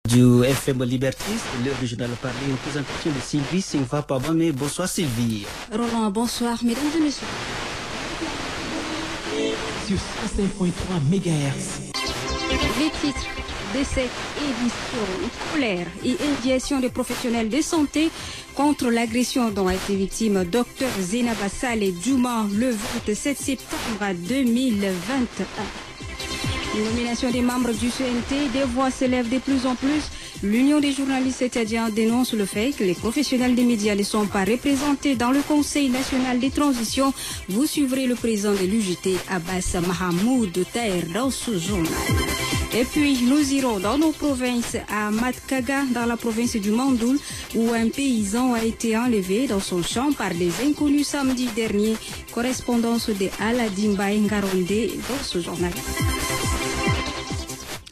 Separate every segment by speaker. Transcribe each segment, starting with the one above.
Speaker 1: Du FM Liberté, c'est l'heure du journal parlé, une présentation de Sylvie Sinva Pabame. Bonsoir Sylvie.
Speaker 2: Roland, bonsoir mesdames et messieurs.
Speaker 3: Sur 105.3 MHz.
Speaker 2: Les titres, décès, édition scolaire et invitation des professionnels de santé contre l'agression dont a été victime Dr Zainaba Saleh Djouma le 27 septembre 2021. Nomination des membres du CNT, des voix s'élèvent de plus en plus. L'Union des journalistes tchadiens dénonce le fait que les professionnels des médias ne sont pas représentés dans le Conseil national des transitions. Vous suivrez le président de l'UJT, Abbas Mahamoud Taher, dans ce journal. Et puis, nous irons dans nos provinces, à Matkaga, dans la province du Mandoul, où un paysan a été enlevé dans son champ par des inconnus samedi dernier. Correspondance de Aladimba Ngaronde dans ce journal.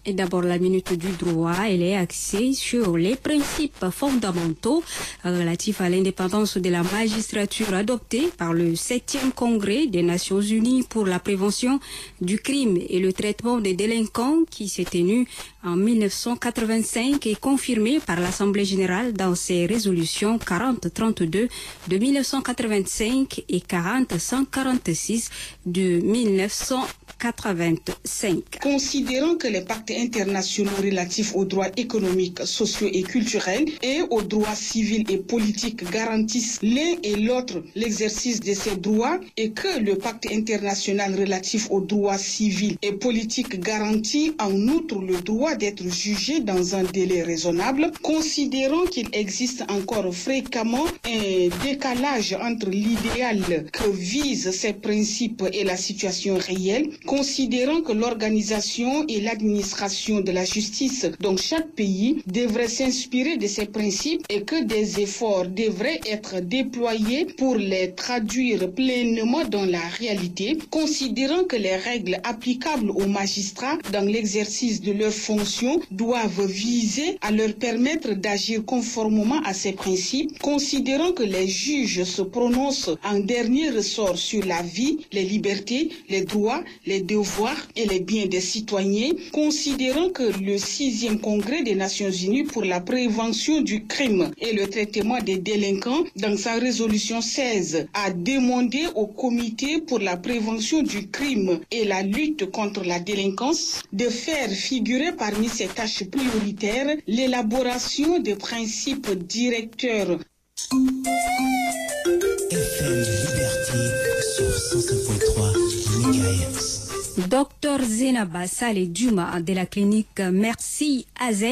Speaker 2: Et d'abord, la minute du droit, elle est axée sur les principes fondamentaux relatifs à l'indépendance de la magistrature adoptés par le 7e congrès des Nations Unies pour la prévention du crime et le traitement des délinquants qui s'est tenu en 1985 et confirmé par l'Assemblée générale dans ses résolutions 4032 de 1985 et 40-146 de 1985.
Speaker 4: Considérant que les pactes internationaux relatifs aux droits économiques, sociaux et culturels et aux droits civils et politiques garantissent l'un et l'autre l'exercice de ces droits et que le pacte international relatif aux droits civils et politiques garantit en outre le droit d'être jugé dans un délai raisonnable, considérant qu'il existe encore fréquemment un décalage entre l'idéal que visent ces principes et la situation réelle, considérant que l'organisation et l'administration de la justice dans chaque pays devraient s'inspirer de ces principes et que des efforts devraient être déployés pour les traduire pleinement dans la réalité, considérant que les règles applicables aux magistrats dans l'exercice de leurs fonctions doivent viser à leur permettre d'agir conformément à ces principes, considérant que les juges se prononcent en dernier ressort sur la vie, les libertés, les droits, les devoirs et les biens des citoyens, considérant que le 6e congrès des Nations Unies pour la prévention du crime et le traitement des délinquants, dans sa résolution 16, a demandé au comité pour la prévention du crime et la lutte contre la délinquance de faire figurer parmi ses tâches prioritaires l'élaboration de principes directeurs.
Speaker 3: FM Liberté sur 105.3 MHz.
Speaker 2: Dr Zainaba Saleh Djouma de la clinique Merci AZ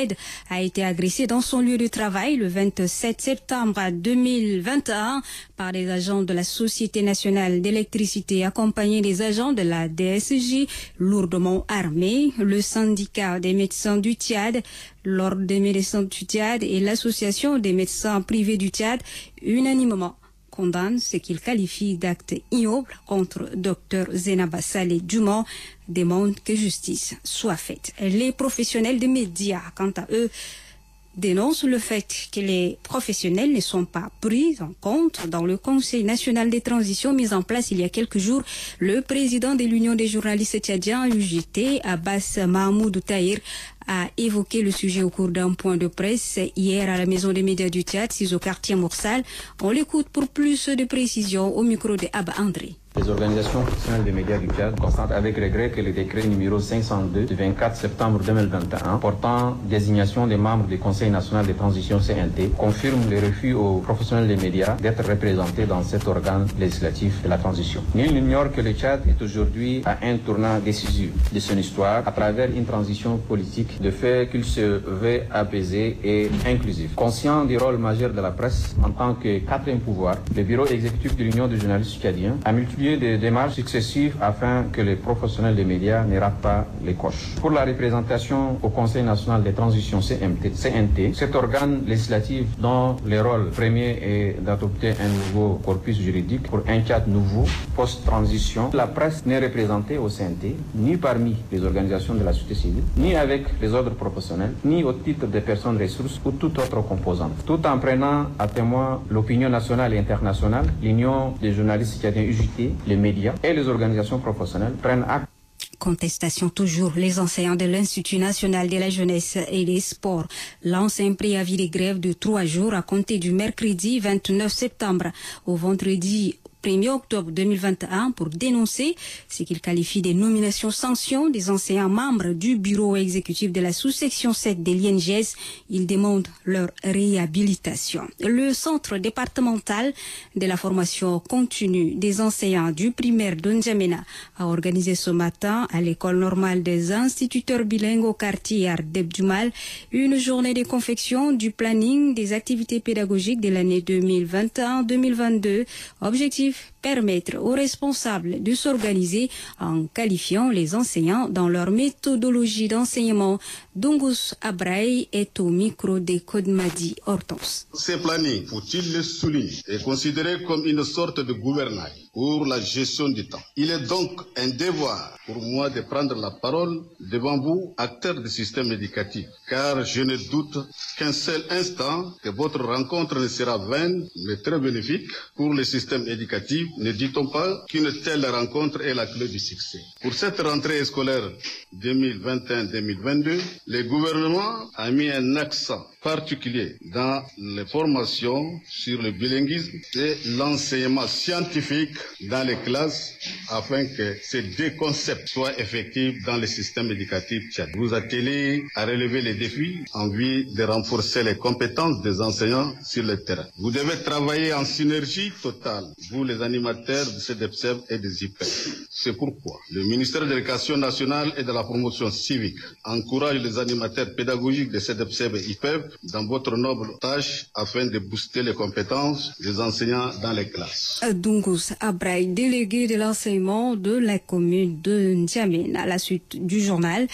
Speaker 2: a été agressé dans son lieu de travail le 27 septembre 2021 par des agents de la Société nationale d'électricité accompagnés des agents de la DSJ lourdement armés, le syndicat des médecins du Tchad, l'Ordre des médecins du Tchad et l'Association des médecins privés du Tchad unanimement condamne ce qu'il qualifie d'acte ignoble contre Dr Zainaba Saleh Djouma, demande que justice soit faite. Les professionnels des médias, quant à eux, dénoncent le fait que les professionnels ne sont pas pris en compte dans le Conseil national des transitions mis en place il y a quelques jours. Le président de l'Union des journalistes tchadiens, UJT, Abbas Mahamoud Taher, a évoqué le sujet au cours d'un point de presse hier à la Maison des médias du Tchad, au quartier Moursal. On l'écoute pour plus de précisions au micro de Abba André.
Speaker 5: Les organisations professionnelles des médias du Tchad constatent avec regret que le décret numéro 502 du 24 septembre 2021 portant désignation des membres du Conseil national de transition CNT confirme le refus aux professionnels des médias d'être représentés dans cet organe législatif de la transition. Nul n'ignore que le Tchad est aujourd'hui à un tournant décisif de son histoire à travers une transition politique de fait qu'il se veut apaisé et inclusif. Conscient du rôle majeur de la presse en tant que quatrième pouvoir, le bureau exécutif de l'Union des journalistes tchadiens a multiplié des démarches successives afin que les professionnels des médias ne ratent pas les coches. Pour la représentation au Conseil national des transitions CNT, cet organe législatif dont le rôle premier est d'adopter un nouveau corpus juridique pour un Tchad nouveau post-transition, la presse n'est représentée au CNT ni parmi les organisations de la société civile, ni avec les ordres professionnels, ni au titre des personnes ressources ou toute autre composante. Tout en prenant à témoin l'opinion nationale et internationale, l'Union des journalistes tchadiens UJT, les médias et les organisations professionnelles prennent acte.
Speaker 2: Contestation toujours. Les enseignants de l'Institut national de la jeunesse et des sports lancent un préavis de grève de 3 jours à compter du mercredi 29 septembre au vendredi 1er octobre 2021 pour dénoncer ce qu'ils qualifient des nominations sanctions des anciens membres du bureau exécutif de la sous-section 7 de l'INGS. Ils demandent leur réhabilitation. Le centre départemental de la formation continue des enseignants du primaire de N'Djamena a organisé ce matin à l'école normale des instituteurs bilingues au quartier Ardeb Dumal une journée de confection du planning des activités pédagogiques de l'année 2021-2022. Objectif: permettre aux responsables de s'organiser en qualifiant les enseignants dans leur méthodologie d'enseignement. Dongus Abraï est au micro de Kodmadi Hortense.
Speaker 6: Ce planning, faut-il le souligner, est considéré comme une sorte de gouvernail pour la gestion du temps. Il est donc un devoir pour moi de prendre la parole devant vous, acteurs du système éducatif, car je ne doute qu'un seul instant que votre rencontre ne sera vaine, mais très bénéfique pour le système éducatif. Ne dit-on pas qu'une telle rencontre est la clé du succès? Pour cette rentrée scolaire 2021-2022, le gouvernement a mis un accent particulier dans les formations sur le bilinguisme et l'enseignement scientifique dans les classes afin que ces deux concepts soient effectifs dans le système éducatif tchad. Vous attelez à relever les défis en vue de renforcer les compétences des enseignants sur le terrain. Vous devez travailler en synergie totale, vous les animateurs de CEDEPSEB et des IPEP. C'est pourquoi le ministère de l'Éducation nationale et de la promotion civique encourage les animateurs pédagogiques de CEDEPSEB et IPEP dans votre noble tâche afin de booster les compétences des enseignants dans les classes.
Speaker 2: Dongus Abraï, délégué de l'enseignement de la commune de N'Djamena. À la suite du journal,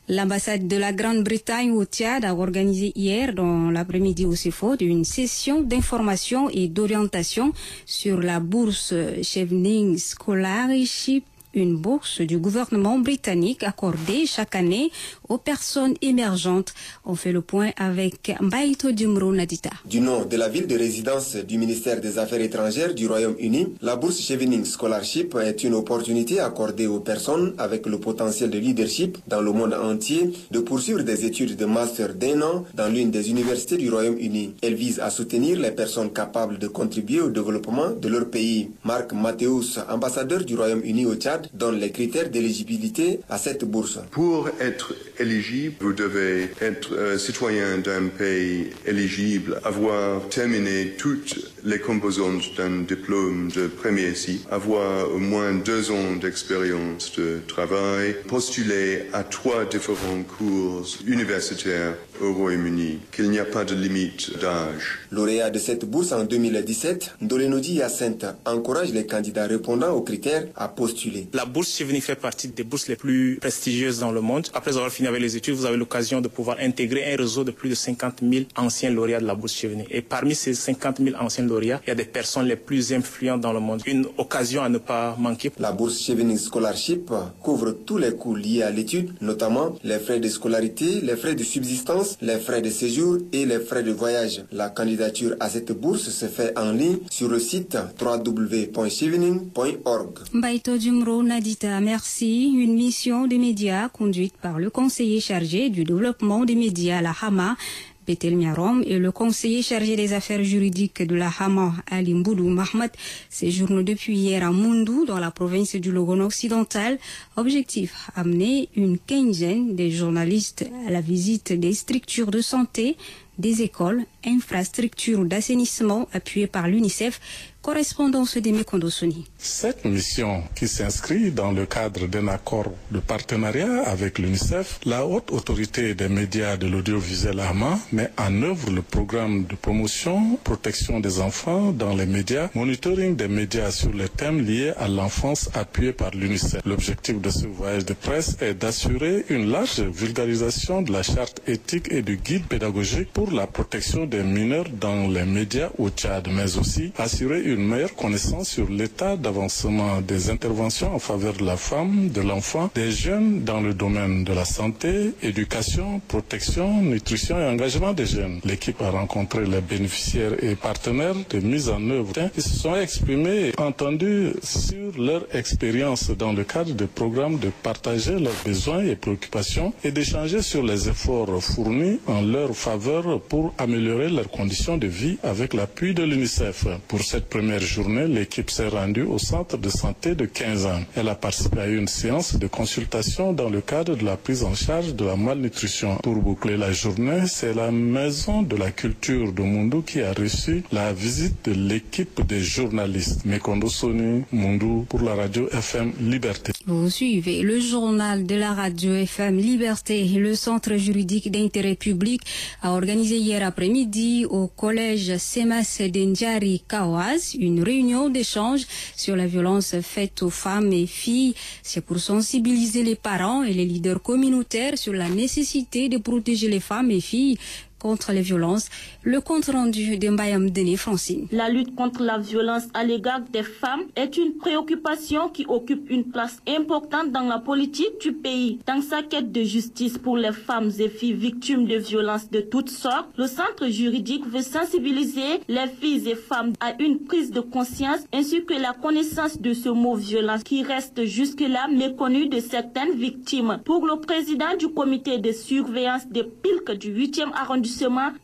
Speaker 2: l'ambassade de la Grande-Bretagne au Tchad a organisé hier dans l'après-midi au CEFOD une session d'information et d'orientation sur la bourse Chevening Scholarship, une bourse du gouvernement britannique accordée chaque année aux personnes émergentes. On fait le point avec Mbaïto Djumro Nadita.
Speaker 7: Du nom de la ville de résidence du ministère des Affaires étrangères du Royaume-Uni, la bourse Chevening Scholarship est une opportunité accordée aux personnes avec le potentiel de leadership dans le monde entier de poursuivre des études de master d'1 an dans l'une des universités du Royaume-Uni. Elle vise à soutenir les personnes capables de contribuer au développement de leur pays. Marc Mathéus, ambassadeur du Royaume-Uni au Tchad, donne les critères d'éligibilité à cette bourse.
Speaker 8: Pour être éligible, vous devez être citoyen d'un pays éligible, avoir terminé toutes les composantes d'un diplôme de premier cycle, avoir au moins 2 ans d'expérience de travail, postuler à 3 différents cours universitaires au Royaume-Uni, qu'il n'y a pas de limite d'âge.
Speaker 7: Lauréat de cette bourse en 2017, Ndolenodi Hyacinthe encourage les candidats répondant aux critères à postuler.
Speaker 9: La bourse Chevening fait partie des bourses les plus prestigieuses dans le monde. Après avoir fini avec les études, vous avez l'occasion de pouvoir intégrer un réseau de plus de 50 000 anciens lauréats de la bourse Chevening. Et parmi ces 50 000 anciens lauréats, il y a des personnes les plus influentes dans le monde. Une occasion à ne pas manquer.
Speaker 7: La bourse Chevening Scholarship couvre tous les coûts liés à l'étude, notamment les frais de scolarité, les frais de subsistance, les frais de séjour et les frais de voyage. La candidature à cette bourse se fait en ligne sur le site www.chevening.org.
Speaker 2: Mbaïto Djumro Nadita, merci. Une mission des médias conduite par le conseiller chargé du développement des médias à la Hama, Betel Miarom, et le conseiller chargé des affaires juridiques de la Hama, Ali Mboudou Mahmoud, séjourne depuis hier à Moundou, dans la province du Logone occidental. Objectif, amener une quinzaine de journalistes à la visite des structures de santé, des écoles, infrastructures d'assainissement appuyées par l'UNICEF. Correspondance de Mekondosoni.
Speaker 10: Cette mission, qui s'inscrit dans le cadre d'un accord de partenariat avec l'UNICEF, la haute autorité des médias de l'audiovisuel AMA met en œuvre le programme de promotion, protection des enfants dans les médias, monitoring des médias sur les thèmes liés à l'enfance appuyé par l'UNICEF. L'objectif de ce voyage de presse est d'assurer une large vulgarisation de la charte éthique et du guide pédagogique pour pour la protection des mineurs dans les médias au Tchad, mais aussi assurer une meilleure connaissance sur l'état d'avancement des interventions en faveur de la femme, de l'enfant, des jeunes dans le domaine de la santé, éducation, protection, nutrition et engagement des jeunes. L'équipe a rencontré les bénéficiaires et partenaires de mise en œuvre. Ils se sont exprimés et entendus sur leur expérience dans le cadre des programmes de partager leurs besoins et préoccupations et d'échanger sur les efforts fournis en leur faveur pour améliorer leurs conditions de vie avec l'appui de l'UNICEF. Pour cette première journée, l'équipe s'est rendue au centre de santé de 15 ans. Elle a participé à une séance de consultation dans le cadre de la prise en charge de la malnutrition. Pour boucler la journée, c'est la Maison de la Culture de Mundu qui a reçu la visite de l'équipe des journalistes. Mekondo Soni, Mundu pour la radio FM Liberté.
Speaker 2: Vous suivez le journal de la radio FM Liberté. Le centre juridique d'intérêt public a organisé hier après-midi au collège Semas d'Endjari Kawaz une réunion d'échange sur la violence faite aux femmes et filles. C'est pour sensibiliser les parents et les leaders communautaires sur la nécessité de protéger les femmes et filles contre les violences. Le compte rendu de Mbayam Dené Francine.
Speaker 11: La lutte contre la violence à l'égard des femmes est une préoccupation qui occupe une place importante dans la politique du pays. Dans sa quête de justice pour les femmes et filles victimes de violences de toutes sortes, le centre juridique veut sensibiliser les filles et femmes à une prise de conscience ainsi que la connaissance de ce mot violence qui reste jusque-là méconnu de certaines victimes. Pour le président du comité de surveillance des PILC du 8e arrondissement,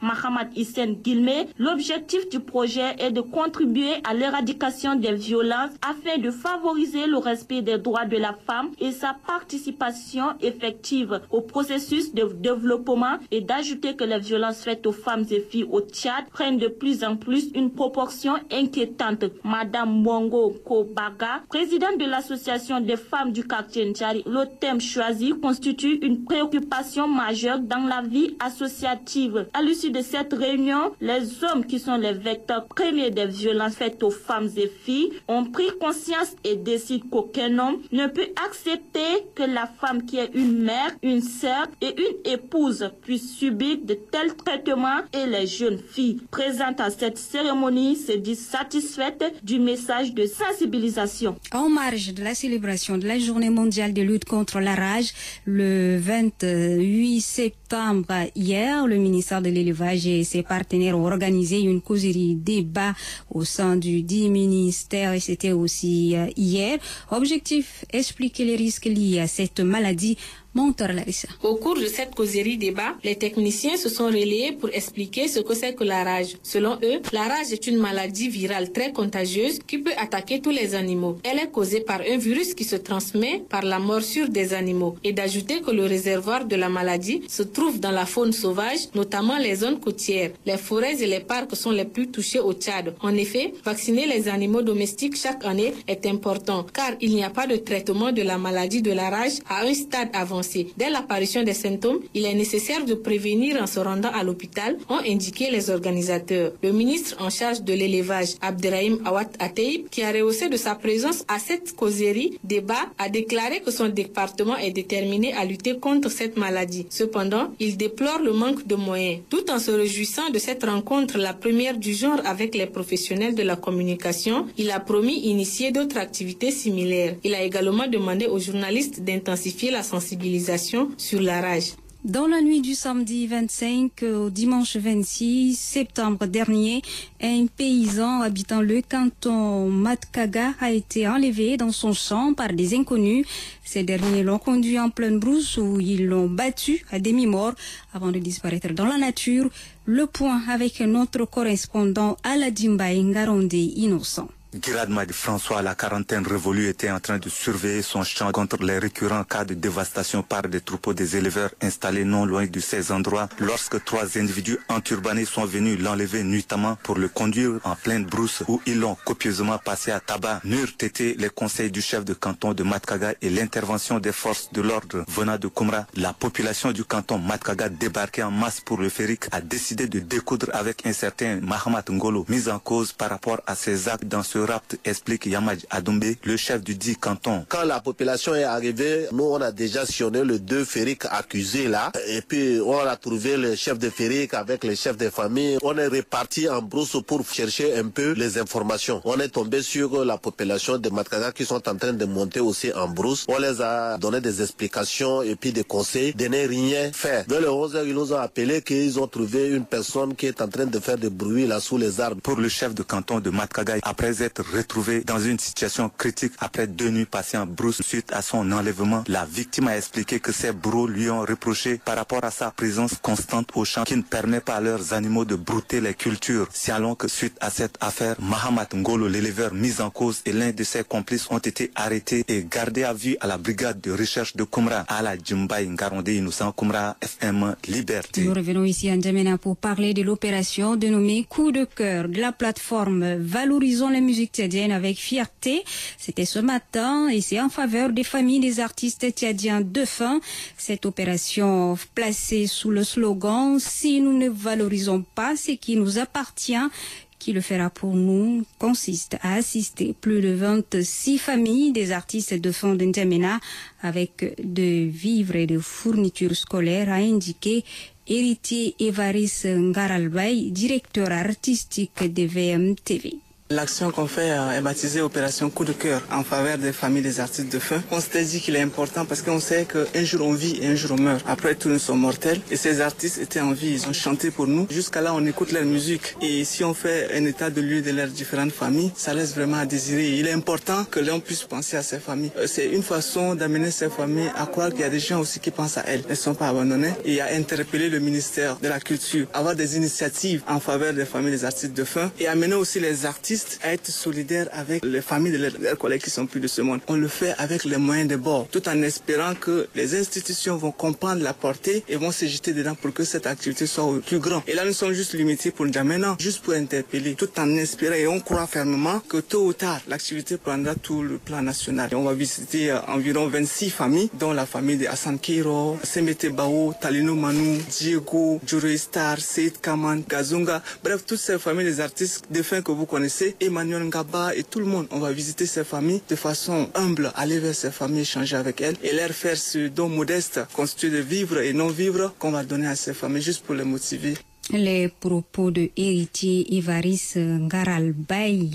Speaker 11: Mahamad Hissène Guilmé, l'objectif du projet est de contribuer à l'éradication des violences afin de favoriser le respect des droits de la femme et sa participation effective au processus de développement et d'ajouter que les violences faites aux femmes et filles au Tchad prennent de plus en plus une proportion inquiétante. Madame Mwongo Kobaga, présidente de l'association des femmes du quartier Ndjari, le thème choisi constitue une préoccupation majeure dans la vie associative. À l'issue de cette réunion, les hommes qui sont les vecteurs premiers des violences faites aux femmes et filles ont pris conscience et décident qu'aucun homme ne peut accepter que la femme qui est une mère, une sœur et une épouse puisse subir de tels traitements et les jeunes filles présentes à cette cérémonie se disent satisfaites du message de sensibilisation.
Speaker 2: En marge de la célébration de la Journée mondiale de lutte contre la rage, le 28 septembre hier, le ministère de l'élevage et ses partenaires ont organisé une causerie débat au sein du dit ministère et c'était aussi hier. Objectif, expliquer les risques liés à cette maladie.
Speaker 12: Au cours de cette causerie débat, les techniciens se sont relayés pour expliquer ce que c'est que la rage. Selon eux, la rage est une maladie virale très contagieuse qui peut attaquer tous les animaux. Elle est causée par un virus qui se transmet par la morsure des animaux. Et d'ajouter que le réservoir de la maladie se trouve dans la faune sauvage, notamment les zones côtières. Les forêts et les parcs sont les plus touchés au Tchad. En effet, vacciner les animaux domestiques chaque année est important car il n'y a pas de traitement de la maladie de la rage à un stade avancé. Dès l'apparition des symptômes, il est nécessaire de prévenir en se rendant à l'hôpital, ont indiqué les organisateurs. Le ministre en charge de l'élevage, Abderrahim Awad Ateib, qui a rehaussé de sa présence à cette causerie débat, a déclaré que son département est déterminé à lutter contre cette maladie. Cependant, il déplore le manque de moyens. Tout en se réjouissant de cette rencontre, la première du genre avec les professionnels de la communication, il a promis initier d'autres activités similaires. Il a également demandé aux journalistes d'intensifier la sensibilisation sur la rage.
Speaker 2: Dans la nuit du samedi 25 au dimanche 26 septembre dernier, un paysan habitant le canton Matkaga a été enlevé dans son champ par des inconnus. Ces derniers l'ont conduit en pleine brousse où ils l'ont battu à demi-mort avant de disparaître dans la nature. Le point avec notre correspondant Aladimba Ngaronde Innocent.
Speaker 13: Girad Madi François, la quarantaine révolue, était en train de surveiller son champ contre les récurrents cas de dévastation par des troupeaux des éleveurs installés non loin de ces endroits lorsque 3 individus enturbanés sont venus l'enlever nuitamment pour le conduire en pleine brousse où ils l'ont copieusement passé à tabac. N'eurent été les conseils du chef de canton de Matkaga et l'intervention des forces de l'ordre venant de Koumra. La population du canton Matkaga débarquée en masse pour le Féric a décidé de découdre avec un certain Mahamat Ngolo, mis en cause par rapport à ses actes dans ce rapt, explique Yamadj Adombé, le chef du dit canton.
Speaker 14: Quand la population est arrivée, nous on a déjà sillonné les 2 ferriques accusés là, et puis on a trouvé le chef de ferrique avec les chefs de famille. On est reparti en brousse pour chercher un peu les informations. On est tombé sur la population de Matkaga qui sont en train de monter aussi en brousse. On les a donné des explications et puis des conseils de ne rien faire. Vers les 11h, ils nous ont appelé qu'ils ont trouvé une personne qui est en train de faire des bruits là sous les arbres.
Speaker 13: Pour le chef de canton de Matkaga, après être retrouvé dans une situation critique après 2 nuits passées en brousse suite à son enlèvement, la victime a expliqué que ses bourreaux lui ont reproché par rapport à sa présence constante au champ qui ne permet pas à leurs animaux de brouter les cultures. Signalons que suite à cette affaire, Mahamat Ngolo, l'éleveur mis en cause, et l'un de ses complices ont été arrêtés et gardés à vue à la brigade de recherche de Koumra, à la Djimbaï Ngaronde Innocent, Koumra FM Liberté.
Speaker 2: Nous revenons ici à N'Djamena pour parler de l'opération dénommée Coup de cœur de la plateforme Valorisons la musique tchadienne avec fierté. C'était ce matin et c'est en faveur des familles des artistes tchadiens défunts. Cette opération placée sous le slogan « Si nous ne valorisons pas ce qui nous appartient », qui le fera pour nous, consiste à assister plus de 26 familles des artistes de fond de N'Djamena avec de vivres et de fournitures scolaires, a indiqué Héritier Évariste Ngaralbay, directeur artistique de VMTV.
Speaker 15: L'action qu'on fait est baptisée Opération Coup de cœur en faveur des familles des artistes de feu. On s'était dit qu'il est important parce qu'on sait qu'un jour on vit et un jour on meurt. Après tout, nous sommes mortels et ces artistes étaient en vie, ils ont chanté pour nous. Jusqu'à là, on écoute leur musique et si on fait un état de lieu de leurs différentes familles, ça laisse vraiment à désirer. Il est important que l'on puisse penser à ces familles. C'est une façon d'amener ces familles à croire qu'il y a des gens aussi qui pensent à elles. Elles ne sont pas abandonnées et à interpeller le ministère de la Culture, avoir des initiatives en faveur des familles des artistes de feu et amener aussi les artistes à être solidaires avec les familles de leurs collègues qui sont plus de ce monde. On le fait avec les moyens de bord, tout en espérant que les institutions vont comprendre la portée et vont se jeter dedans pour que cette activité soit au plus grand. Et là, nous sommes juste limités pour N'Djamena, juste pour interpeller, tout en espérant et on croit fermement que tôt ou tard, l'activité prendra tout le plan national. Et on va visiter environ 26 familles, dont la famille de Hassan Keiro, Semete Bao, Talino Manu, Diego, Jure Star, Seyd Kaman, Gazunga, bref, toutes ces familles des artistes défunts que vous connaissez, Emmanuel Ngaba et tout le monde. On va visiter ces familles de façon humble, aller vers ces familles, échanger avec elles et leur faire ce don modeste constitué de vivres et non-vivres qu'on va donner à ces familles juste pour les motiver.
Speaker 2: Les propos de Héritier Évariste Ngaralbay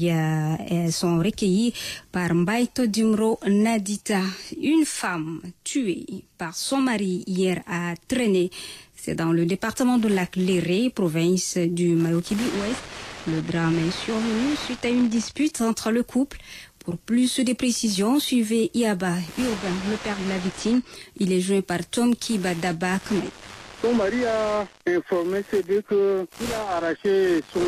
Speaker 2: sont recueillis par Mbaïto Dumro Nadita. Une femme tuée par son mari hier à Trené. C'est dans le département de Lac Léré, province du Mayo-Kibi-Ouest. Le drame est survenu suite à une dispute entre le couple. Pour plus de précisions, suivez Iaba Urbain, le père de la victime. Il est joint par Tom Kiba Daba Kmet.
Speaker 16: Son mari a informé ses deux qu'il a arraché son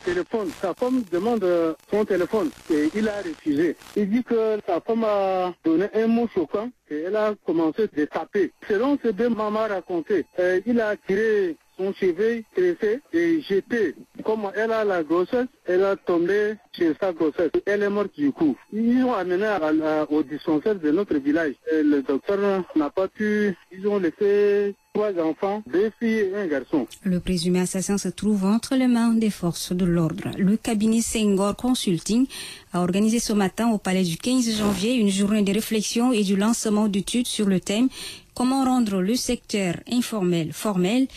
Speaker 16: téléphone. Sa femme demande son téléphone et il a refusé. Il dit que sa femme a donné un mot choquant et elle a commencé de taper. Selon ces deux mamans racontées, il a tiré son cheveu tressé et jeté. Comme elle a la grossesse, elle a tombé sur sa grossesse. Elle est morte du coup. Ils ont amené au dispensaire de notre village. Et le docteur n'a pas pu. Ils ont laissé 3 enfants, 2 filles et un garçon.
Speaker 2: Le présumé assassin se trouve entre les mains des forces de l'ordre. Le cabinet Senghor Consulting a organisé ce matin au palais du 15 janvier une journée de réflexion et du lancement d'études sur le thème « Comment rendre le secteur informel formel ?»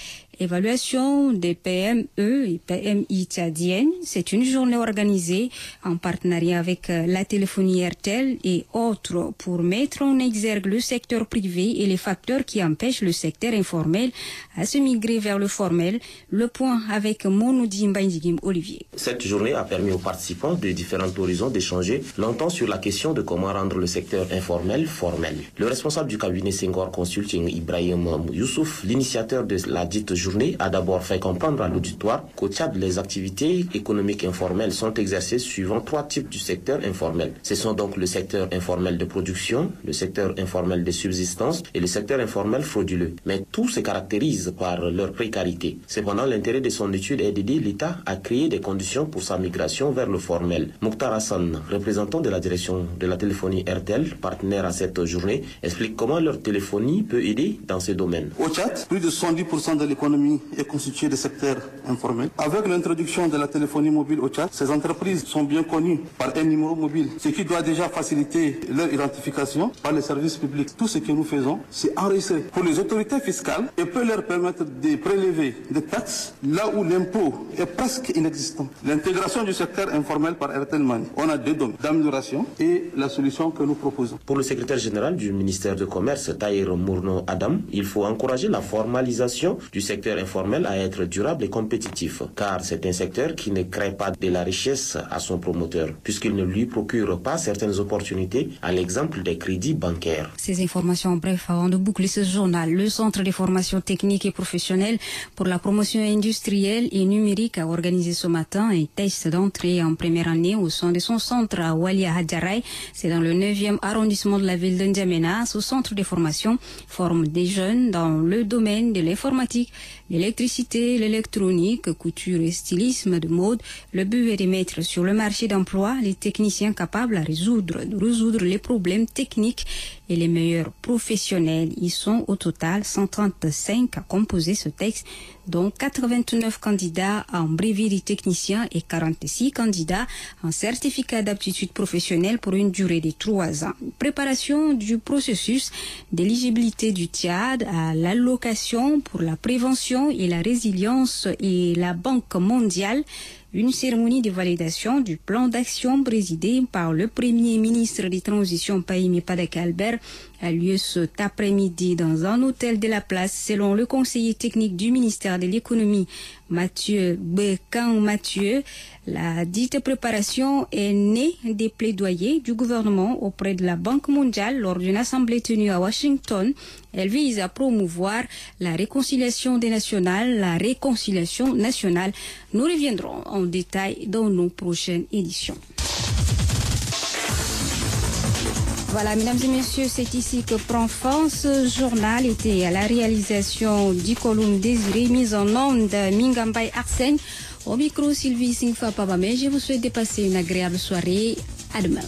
Speaker 2: Évaluation des PME et PMI tchadiennes. C'est une journée organisée en partenariat avec la téléphonie RTL et autres pour mettre en exergue le secteur privé et les facteurs qui empêchent le secteur informel à se migrer vers le formel. Le point avec Monoudi Mbaïndigim Olivier.
Speaker 17: Cette journée a permis aux participants de différents horizons d'échanger longtemps sur la question de comment rendre le secteur informel formel. Le responsable du cabinet Senghor Consulting, Ibrahim Youssouf, l'initiateur de la dite journée, a d'abord fait comprendre à l'auditoire qu'au Tchad, les activités économiques informelles sont exercées suivant 3 types du secteur informel. Ce sont donc le secteur informel de production, le secteur informel de subsistance et le secteur informel frauduleux. Mais tout se caractérise par leur précarité. Cependant, l'intérêt de son étude est d'aider l'État à créer des conditions pour sa migration vers le formel. Mokhtar Hassan, représentant de la direction de la téléphonie RTL, partenaire à cette journée, explique comment leur téléphonie peut aider dans ce domaine.
Speaker 18: Au Tchad, plus de 70% de l'économie l'économie est constituée de secteurs informels. Avec l'introduction de la téléphonie mobile au Tchad, ces entreprises sont bien connues par un numéro mobile, ce qui doit déjà faciliter leur identification par les services publics. Tout ce que nous faisons, c'est enregistrer pour les autorités fiscales et peut leur permettre de prélever des taxes là où l'impôt est presque inexistant. L'intégration du secteur informel par Airtel Money. On a deux domaines d'amélioration et la solution que nous proposons.
Speaker 17: Pour le secrétaire général du ministère du Commerce, Tahir Mourno Adam, il faut encourager la formalisation du secteur informel à être durable et compétitif, car c'est un secteur qui ne crée pas de la richesse à son promoteur, puisqu'il ne lui procure pas certaines opportunités, à l'exemple des crédits bancaires.
Speaker 2: Ces informations en bref avant de boucler ce journal. Le Centre de formation technique et professionnelle pour la promotion industrielle et numérique a organisé ce matin un test d'entrée en première année au sein de son centre à Walia Hadjaray. C'est dans le 9e arrondissement de la ville de N'Djamena. Ce centre de formation forme des jeunes dans le domaine de l'informatique, l'électricité, l'électronique, couture et stylisme de mode. Le but est de mettre sur le marché d'emploi les techniciens capables de résoudre les problèmes techniques et les meilleurs professionnels. Ils sont au total 135 à composer ce texte, dont 89 candidats en brevet de technicien et 46 candidats en certificat d'aptitude professionnelle pour une durée de 3 ans. Préparation du processus d'éligibilité du Tchad à l'allocation pour la prévention et la résilience et la Banque mondiale. Une cérémonie de validation du plan d'action présidée par le Premier ministre de Transition Pahimi Padaka Albert a lieu cet après-midi dans un hôtel de la place, selon le conseiller technique du ministère de l'économie, Mathieu Bekan Mathieu. La dite préparation est née des plaidoyers du gouvernement auprès de la Banque mondiale lors d'une assemblée tenue à Washington. Elle vise à promouvoir la réconciliation des nationales, la réconciliation nationale. Nous reviendrons en détail dans nos prochaines éditions. Voilà, mesdames et messieurs, c'est ici que prend fin ce journal. Était à la réalisation du column Désiré, mise en onde Mingambay Arsène. Au micro, Sylvie Singfa Pabame. Je vous souhaite de passer une agréable soirée. À demain.